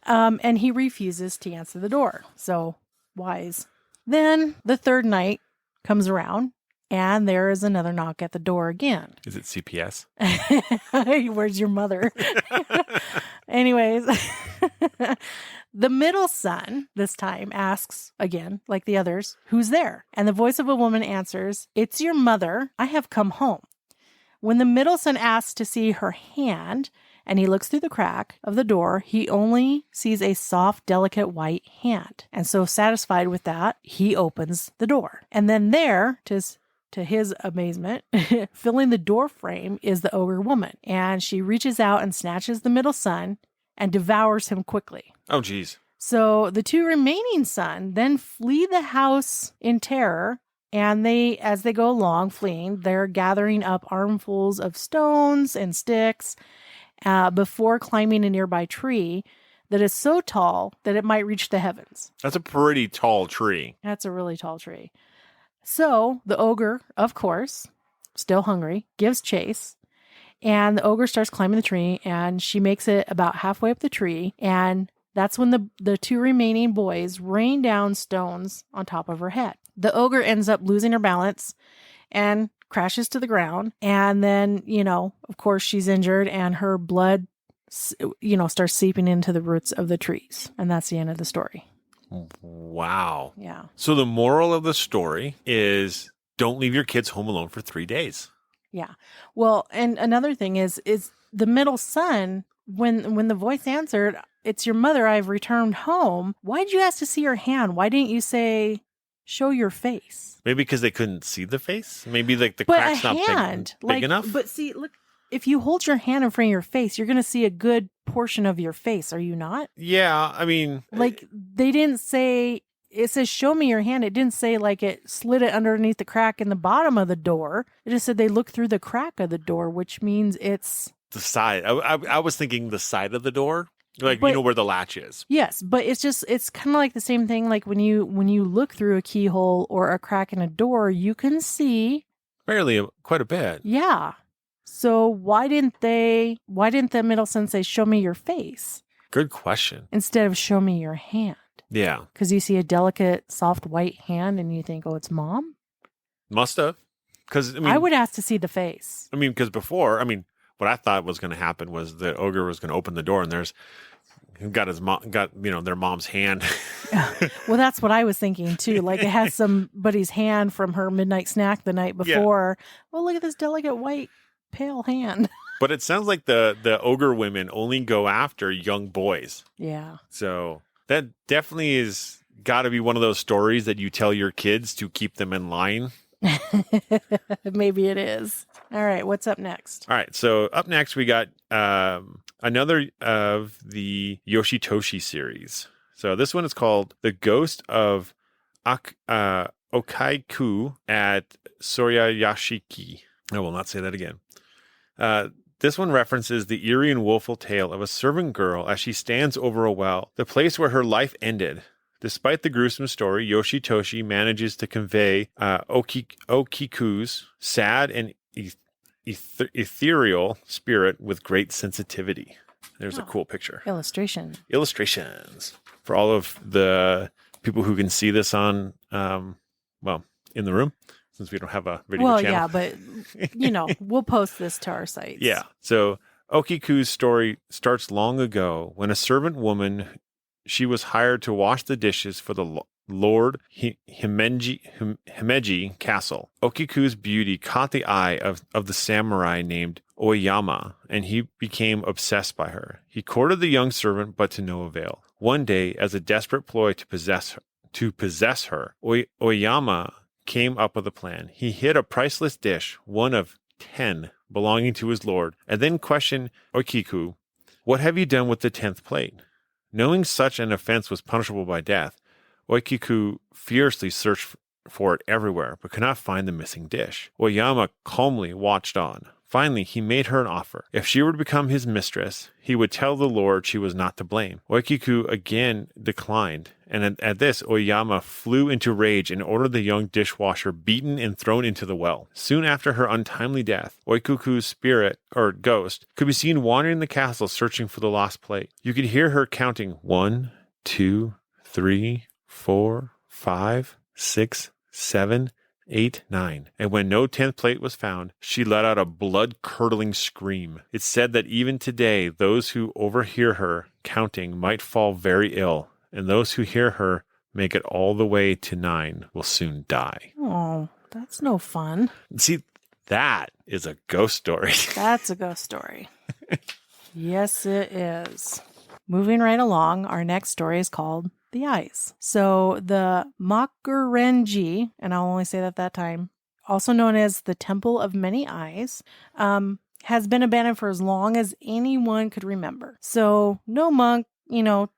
And he refuses to answer the door. So wise. Then the third night comes around, and there is another knock at the door again. Is it CPS? Where's your mother? Anyways, the middle son this time asks again, like the others, who's there? And the voice of a woman answers, it's your mother. I have come home. When the middle son asks to see her hand, and he looks through the crack of the door, he only sees a soft, delicate white hand. And so satisfied with that, he opens the door. And then there, to his amazement, filling the door frame is the ogre woman. And she reaches out and snatches the middle son and devours him quickly. Oh, geez. So the two remaining sons then flee the house in terror. And as they go along fleeing, they're gathering up armfuls of stones and sticks before climbing a nearby tree that is so tall that it might reach the heavens. That's a pretty tall tree. That's a really tall tree. So the ogre, of course, still hungry, gives chase. And the ogre starts climbing the tree, and she makes it about halfway up the tree. And that's when the two remaining boys rain down stones on top of her head. The ogre ends up losing her balance and crashes to the ground. And then, of course, she's injured, and her blood, starts seeping into the roots of the trees. And that's the end of the story. Wow. Yeah. So the moral of the story is don't leave your kids home alone for 3 days. Yeah. Well, and another thing is the middle son, when the voice answered, it's your mother, I've returned home. Why'd you ask to see her hand? Why didn't you say, show your face? Maybe because they couldn't see the face. Maybe like the crack's not big enough. But see, look, if you hold your hand in front of your face, you're going to see a good portion of your face. Are you not? Yeah. I mean, like they didn't say, it says, show me your hand. It didn't say like it slid it underneath the crack in the bottom of the door. It just said they looked through the crack of the door, which means it's the side. I was thinking the side of the door, like, where the latch is. Yes. But it's kind of like the same thing. Like when you look through a keyhole or a crack in a door, you can see Quite a bit. Yeah. So why didn't the middle son say, show me your face? Good question. Instead of show me your hand. Yeah. Because you see a delicate, soft white hand and you think, oh, it's mom? Must have. Because I would ask to see the face. Because before, what I thought was going to happen was the ogre was going to open the door and their mom's hand. Well, that's what I was thinking too. Like it has somebody's hand from her midnight snack the night before. Yeah. Well, look at this delicate white pale hand. But it sounds like the ogre women only go after young boys. Yeah. So that definitely is got to be one of those stories that you tell your kids to keep them in line. Maybe it is. All right. What's up next? All right. So up next, we got another of the Yoshitoshi series. So this one is called The Ghost of Okaiku at Soryayashiki. I will not say that again. This one references the eerie and woeful tale of a servant girl as she stands over a well, the place where her life ended. Despite the gruesome story, Yoshitoshi manages to convey Okiku's sad and ethereal spirit with great sensitivity. There's a cool picture. Illustrations. For all of the people who can see this on, in the room, since we don't have a video channel. Yeah, but, we'll post this to our sites. Yeah. So Okiku's story starts long ago when a servant woman, she was hired to wash the dishes for the Lord Himeji castle. Okiku's beauty caught the eye of the samurai named Oyama, and he became obsessed by her. He courted the young servant, but to no avail. One day, as a desperate ploy to possess her, Oyama came up with a plan. He hid a priceless dish, one of 10, belonging to his lord, and then questioned Okiku, "What have you done with the 10th plate?" Knowing such an offense was punishable by death, Okiku fiercely searched for it everywhere, but could not find the missing dish. Oyama calmly watched on. Finally, he made her an offer. If she were to become his mistress, he would tell the lord she was not to blame. Oikiku again declined, and at this, Oyama flew into rage and ordered the young dishwasher beaten and thrown into the well. Soon after her untimely death, Oikiku's spirit, or ghost, could be seen wandering the castle searching for the lost plate. You could hear her counting 1, 2, 3, 4, 5, 6, 7, 8, 9. And when no 10th plate was found, she let out a blood-curdling scream. It's said that even today, those who overhear her counting might fall very ill, and those who hear her make it all the way to 9 will soon die. Oh, that's no fun. See, that is a ghost story. That's a ghost story. Yes, it is. Moving right along, our next story is called The Eyes. So the Makurenji, and I'll only say that time, also known as the Temple of Many Eyes, has been abandoned for as long as anyone could remember. So no monk,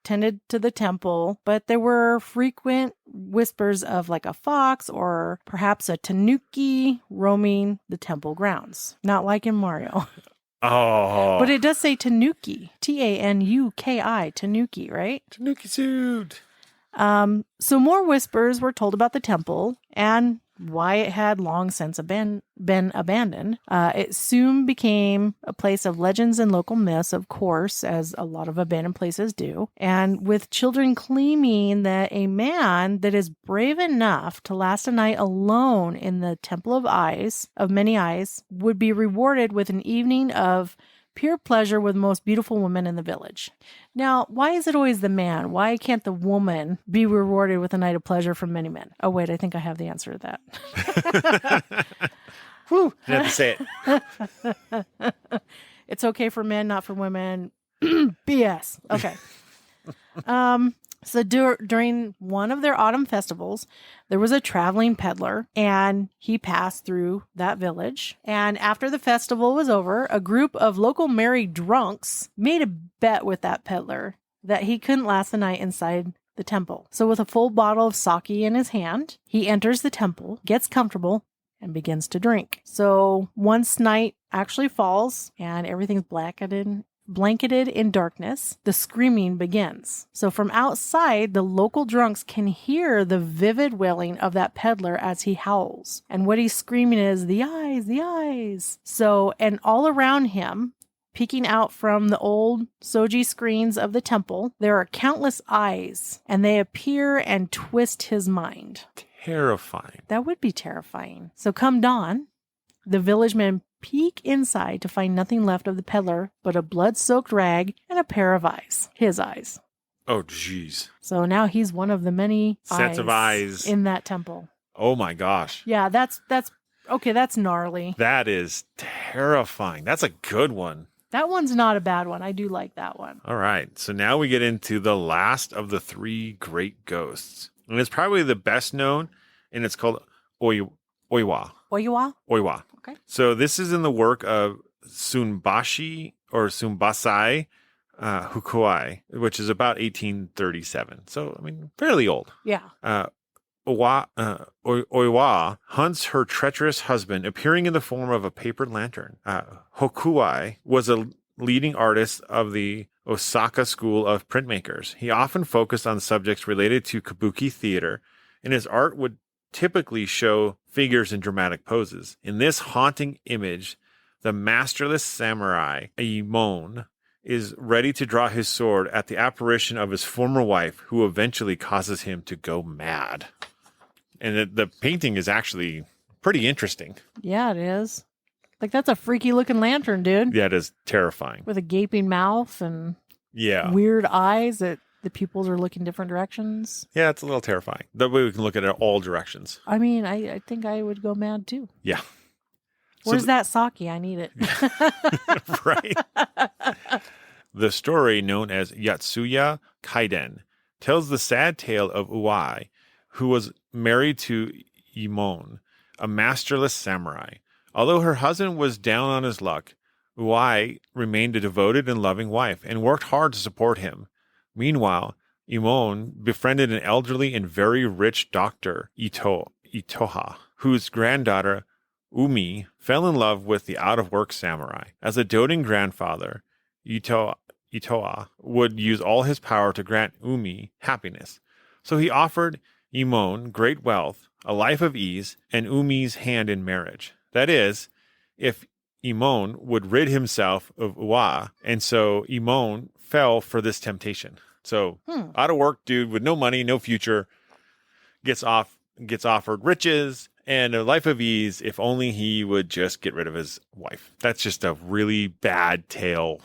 tended to the temple, but there were frequent whispers of like a fox or perhaps a tanuki roaming the temple grounds. Not like in Mario. Oh. But it does say tanuki. Tanuki, tanuki, right? Tanuki suit. So more whispers were told about the temple and why it had long since been abandoned. It soon became a place of legends and local myths, of course, as a lot of abandoned places do. And with children claiming that a man that is brave enough to last a night alone in the Temple of Many Eyes, would be rewarded with an evening of pure pleasure with the most beautiful woman in the village. Now, why is it always the man? Why can't the woman be rewarded with a night of pleasure from many men? Oh, wait, I think I have the answer to that. Whew, you have to say it. It's okay for men, not for women. BS. Okay. So during one of their autumn festivals, there was a traveling peddler, and he passed through that village. And after the festival was over, a group of local merry drunks made a bet with that peddler that he couldn't last the night inside the temple. So with a full bottle of sake in his hand, he enters the temple, gets comfortable, and begins to drink. So once night actually falls and everything's blanketed in darkness, the screaming begins. So from outside, the local drunks can hear the vivid wailing of that peddler as he howls. And what he's screaming is, "The eyes, the eyes." So, and all around him, peeking out from the old soji screens of the temple, there are countless eyes, and they appear and twist his mind. Terrifying. That would be terrifying. So come dawn, the village men peek inside to find nothing left of the peddler but a blood-soaked rag and a pair of eyes. His eyes. Oh, jeez. So now he's one of the many sets of eyes in that temple. Oh my gosh. Yeah, that's okay, that's gnarly. That is terrifying. That's a good one. That one's not a bad one. I do like that one. All right. So now we get into the last of the 3 great ghosts. And it's probably the best known, and it's called Oiwa. Oiwa? Oiwa. Okay. So this is in the work of Sunbashi or Sumbasai Hukuai, which is about 1837. So, I mean, fairly old. Yeah. Oiwa hunts her treacherous husband, appearing in the form of a paper lantern. Hokuai was a leading artist of the Osaka school of printmakers. He often focused on subjects related to kabuki theater, and his art would typically show figures in dramatic poses. In this haunting image, the masterless samurai, Aimon, is ready to draw his sword at the apparition of his former wife, who eventually causes him to go mad. And the painting is actually pretty interesting. Yeah, it is. Like, that's a freaky looking lantern, dude. Yeah, it is terrifying. With a gaping mouth and weird eyes that the pupils are looking different directions. Yeah, it's a little terrifying. That way we can look at it all directions. I mean, I think I would go mad too. Yeah. Where's that sake? I need it. Right. The story, known as Yatsuya Kaiden, tells the sad tale of Uai, who was married to Imon, a masterless samurai. Although her husband was down on his luck, Uai remained a devoted and loving wife and worked hard to support him. Meanwhile, Imon befriended an elderly and very rich doctor, Ito, Itoha, whose granddaughter, Umi, fell in love with the out-of-work samurai. As a doting grandfather, Itoa would use all his power to grant Umi happiness. So he offered Imon great wealth, a life of ease, and Umi's hand in marriage. That is, if Imon would rid himself of Uwa, and so Imon fell for this temptation. So out of work dude with no money, no future, gets offered riches and a life of ease if only he would just get rid of his wife. That's just a really bad tale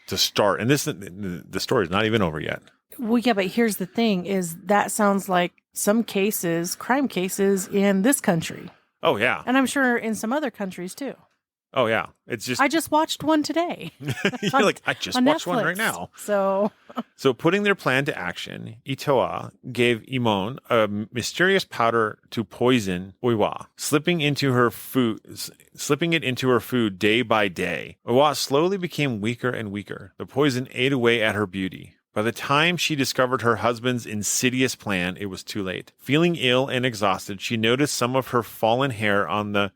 to start. And the story is not even over yet. Well, yeah, but here's the thing is that sounds like some cases, crime cases in this country. Oh, yeah. And I'm sure in some other countries too. Oh, yeah. It's just... I just watched one today. You're like, I just watched one right now. So putting their plan to action, Itoa gave Imon a mysterious powder to poison Uwa, slipping it into her food day by day. Uwa slowly became weaker and weaker. The poison ate away at her beauty. By the time she discovered her husband's insidious plan, it was too late. Feeling ill and exhausted, she noticed some of her fallen hair on the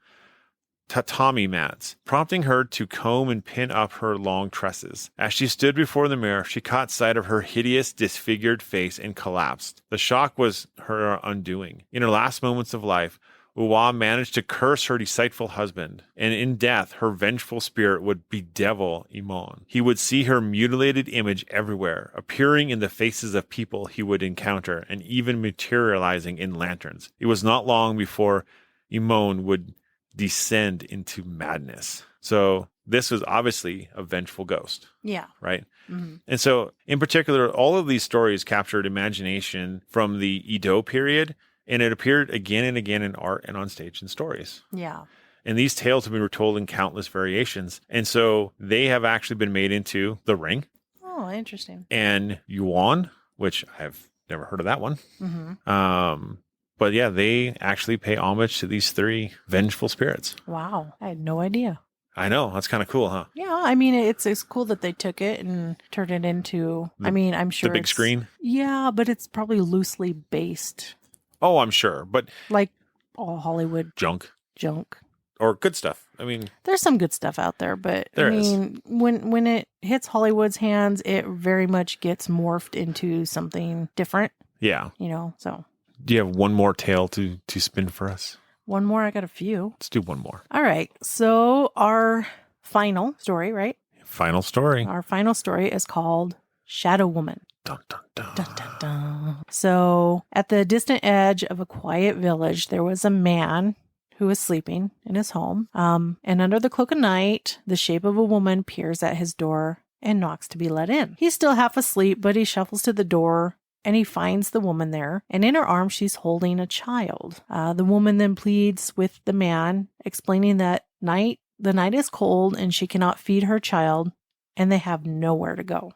tatami mats, prompting her to comb and pin up her long tresses. As she stood before the mirror, she caught sight of her hideous, disfigured face and collapsed. The shock was her undoing. In her last moments of life, Uwa managed to curse her deceitful husband, and in death, her vengeful spirit would bedevil Imon. He would see her mutilated image everywhere, appearing in the faces of people he would encounter, and even materializing in lanterns. It was not long before Imon would descend into madness. So this was obviously a vengeful ghost. yeah. Right? Mm-hmm. And so in particular, all of these stories captured imagination from the Edo period, and it appeared again and again in art and on stage in stories. Yeah. And these tales have been retold in countless variations. And so they have actually been made into The Ring Oh, interesting. and Yuan, which I've never heard of that one. Mm-hmm. But yeah, they actually pay homage to these three vengeful spirits. Wow. I had no idea. I know. That's kind of cool, huh? Yeah. I mean, it's cool that they took it and turned it into, I'm sure The big it's- screen? Yeah, but it's probably loosely based, Oh, I'm sure. But like all Hollywood junk junk. or good stuff. I mean, There's some good stuff out there, but There I is. mean, when it hits Hollywood's hands, it very much gets morphed into something different, yeah. So Do you have one more tale to spin for us? one more, I got a few. Let's do one more. All right. So our final story, right? Final story. Our final story is called Shadow Woman. Dun, dun, dun. Dun, dun, dun. So at the distant edge of a quiet village, there was a man who was sleeping in his home. And under the cloak of night, the shape of a woman peers at his door and knocks to be let in. He's still half asleep, but he shuffles to the door and he finds the woman there. And in her arms, she's holding a child. The woman then pleads with the man, explaining that the night is cold and she cannot feed her child and they have nowhere to go.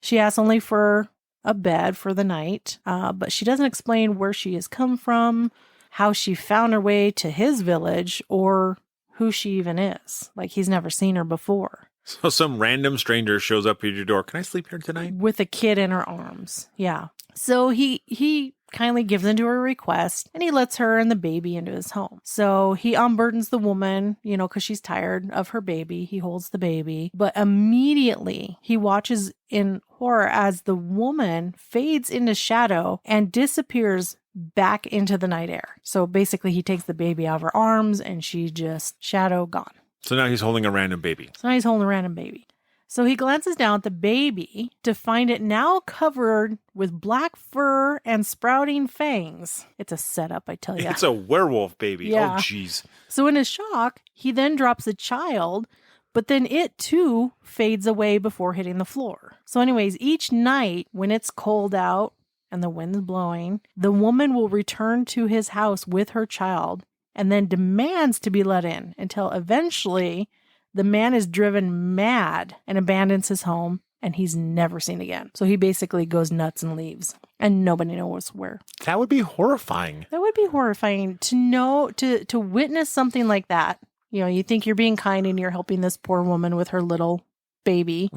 She asks only for a bed for the night, but she doesn't explain where she has come from, how she found her way to his village, or who she even is. Like, he's never seen her before. So some random stranger shows up at your door. Can I sleep here tonight? With a kid in her arms. Yeah. So he kindly gives into her request and he lets her and the baby into his home. So he unburdens the woman, because she's tired of her baby. He holds the baby, but immediately he watches in horror as the woman fades into shadow and disappears back into the night air. So basically he takes the baby out of her arms and she just shadow gone. So now he's holding a random baby. So now he's holding a random baby. So he glances down at the baby to find it now covered with black fur and sprouting fangs. It's a setup, I tell you. It's a werewolf baby. Yeah. Oh, jeez. So in his shock, he then drops the child, but then it too fades away before hitting the floor. So anyways, each night when it's cold out and the wind's blowing, the woman will return to his house with her child and then demands to be let in until eventually the man is driven mad and abandons his home and he's never seen again. So he basically goes nuts and leaves and nobody knows where. That would be horrifying. That would be horrifying to know, to witness something like that. You think you're being kind and you're helping this poor woman with her little baby,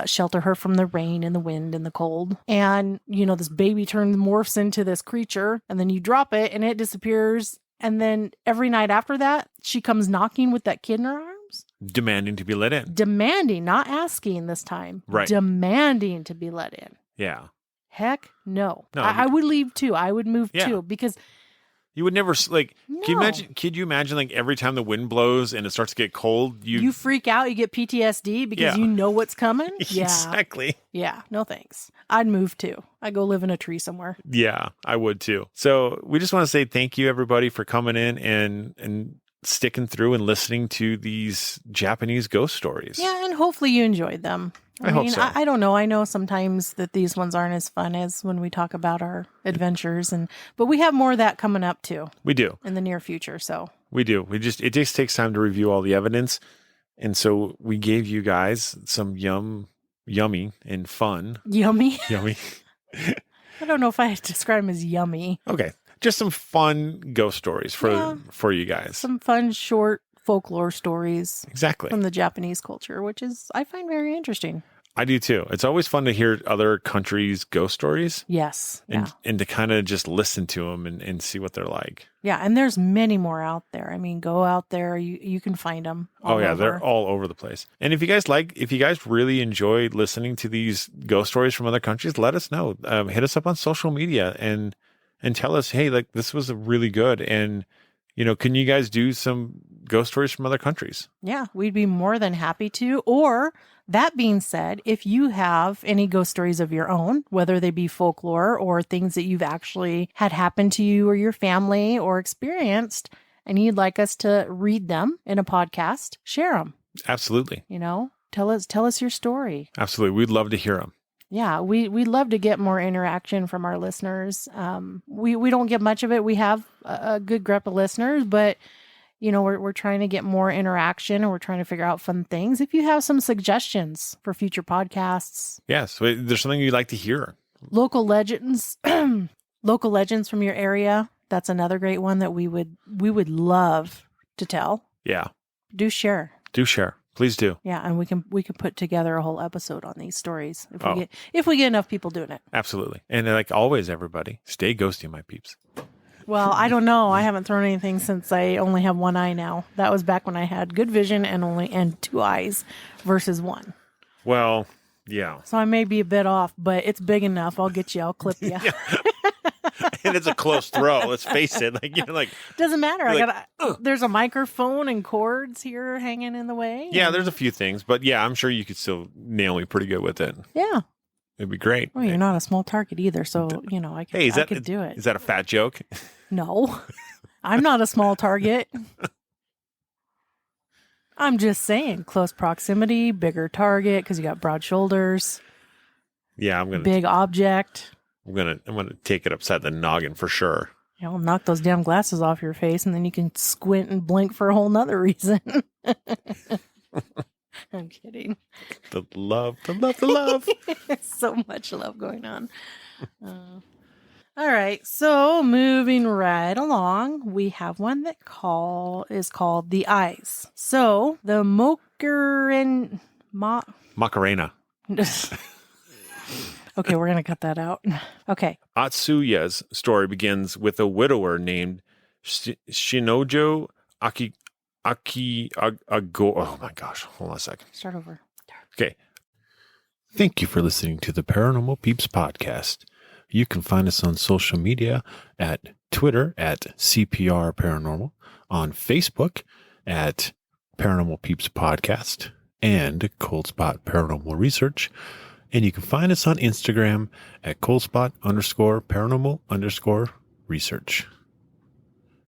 shelter her from the rain and the wind and the cold. And, this baby morphs into this creature, and then you drop it and it disappears. And then every night after that, she comes knocking with that kid in her arms. Demanding to be let in. Demanding, not asking this time. Right. Demanding to be let in. Yeah. Heck no. No, I would leave too. I would move Yeah. too, because you would never like. No. Could you imagine like every time the wind blows and it starts to get cold, you freak out, you get PTSD because you know what's coming? Yeah. Exactly. Yeah. No thanks. I'd move too. I'd go live in a tree somewhere. Yeah, I would too. So we just want to say thank you everybody for coming in and sticking through and listening to these Japanese ghost stories. Yeah, and hopefully you enjoyed them. I hope so. I don't know. I know sometimes that these ones aren't as fun as when we talk about our adventures, but we have more of that coming up too. We do. In the near future, so. We do. It just takes time to review all the evidence. And so we gave you guys some yummy and fun. Yummy? Yummy. I don't know if I describe them as yummy. Okay. Just some fun ghost stories for you guys. Some fun, short folklore stories. Exactly. From the Japanese culture, which I find very interesting. I do too. It's always fun to hear other countries' ghost stories. Yes. And to kind of just listen to them and see what they're like. Yeah. And there's many more out there. I mean, go out there. You can find them. They're all over the place. And if you guys really enjoy listening to these ghost stories from other countries, let us know. Hit us up on social media and tell us, hey, like this was really good. And, can you guys do some ghost stories from other countries? Yeah, we'd be more than happy to. Or that being said, if you have any ghost stories of your own, whether they be folklore or things that you've actually had happen to you or your family or experienced, and you'd like us to read them in a podcast, share them. Absolutely. Tell us your story. Absolutely. We'd love to hear them. Yeah, we'd love to get more interaction from our listeners. We don't get much of it. We have a good group of listeners, but we're trying to get more interaction and we're trying to figure out fun things. If you have some suggestions for future podcasts. Yes, there's something you'd like to hear. Local legends from your area. That's another great one that we would love to tell. Yeah. Do share. Please do. Yeah, and we can put together a whole episode on these stories if we get enough people doing it. Absolutely. And like always, everybody, stay ghosty, my peeps. Well, I don't know. I haven't thrown anything since I only have one eye now. That was back when I had good vision and 2 eyes versus 1. Well, yeah. So I may be a bit off, but it's big enough. I'll get you. I'll clip you. And it's a close throw. Let's face it. Doesn't matter. There's a microphone and cords here hanging in the way. Yeah, there's a few things, but yeah, I'm sure you could still nail me pretty good with it. Yeah. It'd be great. Well, you're not a small target either, so I could do it. Is that a fat joke? No, I'm not a small target. I'm just saying, close proximity, bigger target because you got broad shoulders. Yeah, I'm gonna big object. I'm gonna take it upside the noggin for sure. I'll knock those damn glasses off your face, and then you can squint and blink for a whole nother reason. I'm kidding. The love. So much love going on. All right. So moving right along, we have one that is called The Eyes. So the Macarena. Okay, we're going to cut that out. Okay. Atsuya's story begins with a widower named Shinojo Ago. Oh my gosh. Hold on a second. Start over. Okay. Thank you for listening to the Paranormal Peeps podcast. You can find us on social media at Twitter at CPR Paranormal, on Facebook at Paranormal Peeps Podcast and Cold Spot Paranormal Research. And you can find us on Instagram at coldspot_paranormal_research.